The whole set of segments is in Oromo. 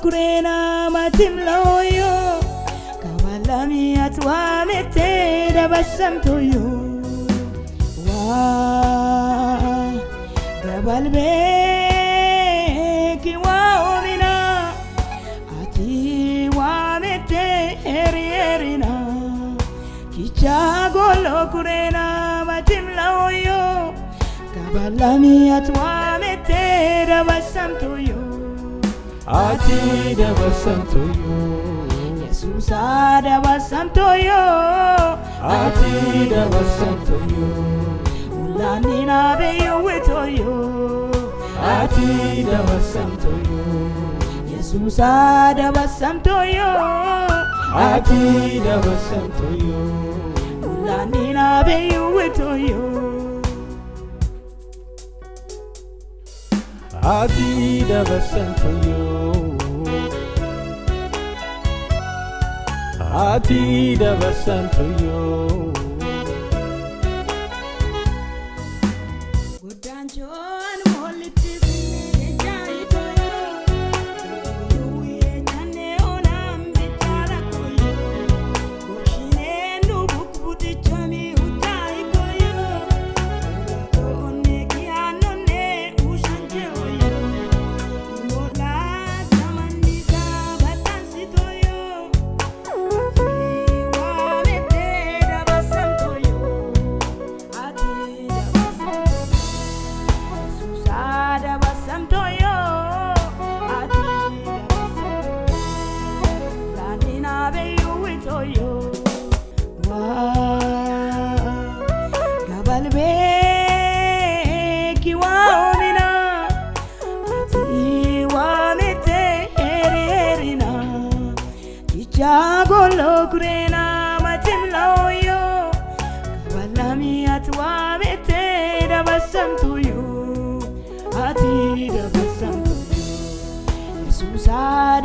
kurena matimloyo kabalami atwamete dabasamtoyo wa gabalbe kiwa omina ati wamete erierina kichagolo kurena matimloyo kabalami atwamete dabasamtoyo ati dabasamtoyo Jesus dabasamtoyo ati dabasamtoyo ulanina beyo wetoyo ati dabasamtoyo Jesus dabasamtoyo ati dabasamtoyo ulanina beyo wetoyo ati dabasamtoyo ati dabasamtoyo Gudanjon molitis ejaitoyo uye jane onam bitara koyo koshine nubukbuti chami utai koyo one kianone ushanje oyo imola tamaniza batansi toyo wamete dabasamtoyo ati dabasamtoyo ati lanina beyo wetoyo wa gabalbe kiwa omina ati wamete erierina kichagolo kurena matimloyo kabalami atwamete dabasamtoyo ati dabasamtoyo Jesus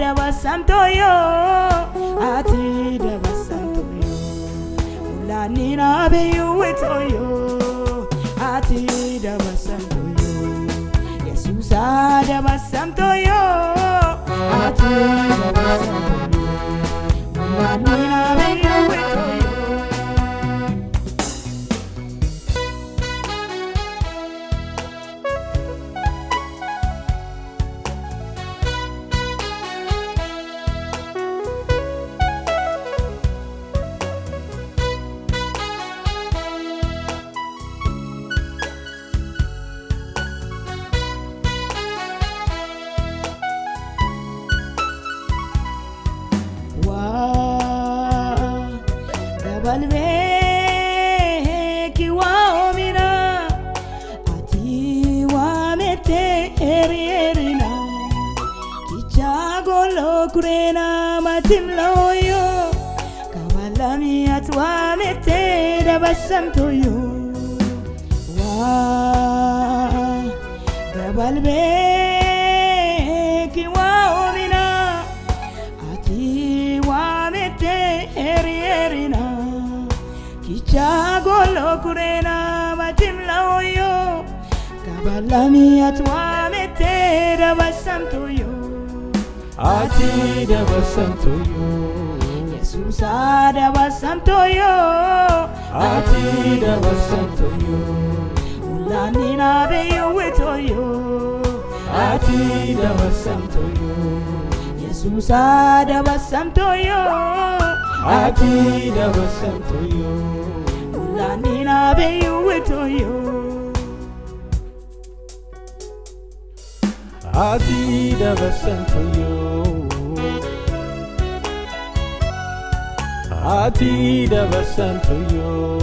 dabasamtoyo ati dabasamtoyo ulanina beyo wetoyo ati dabasamtoyo Jesus dabasamtoyo ati dabasamtoyo ulanina beyo wetoyo gabalbe kiwa omina ati wamete erierina kichagolo kurena matimloyo kabalami atwamete dabasamtoyo wa gabalbe kiwa omina ati wamete erierina kichagolo kurena matimloyo kabalami atwamete dabasamtoyo ati dabasamtoyo Jesus dabasamtoyo ati dabasamtoyo ulanina beyo wetoyo ati dabasamtoyo Jesus dabasamtoyo ati dabasamtoyo ulanina beyo wetoyo ati dabasamtoyo ati dabasamtoyo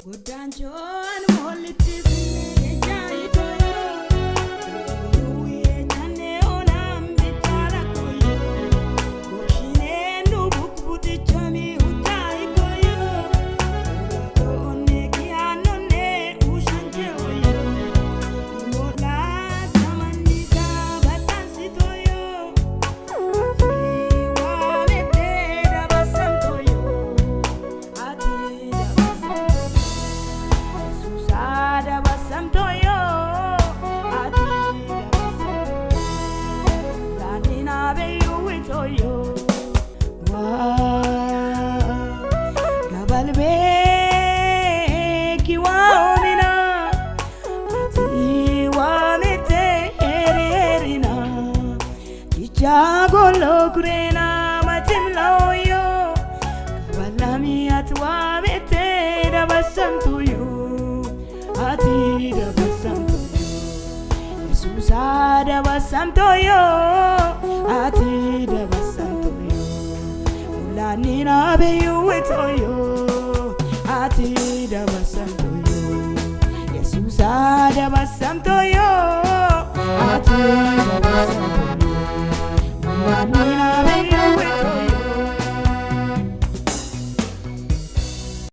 Gudanjon molitis ejaitoyo uye jane onam bitara koyo koshine nubukbuti chami utai koyo one kianone ushanje oyo imola tamaniza batansi toyo wamete qalbe kiwaomina ati wamete erina kichagolo kurena matimloyo kabalami atwamete dabasantuyo ati dabasantuyo Jesus dabasantuyo ati dabasantuyo ulanina beyuetoyo ati dabasantuyo Jesus dabasantuyo ati dabasantuyo ulanina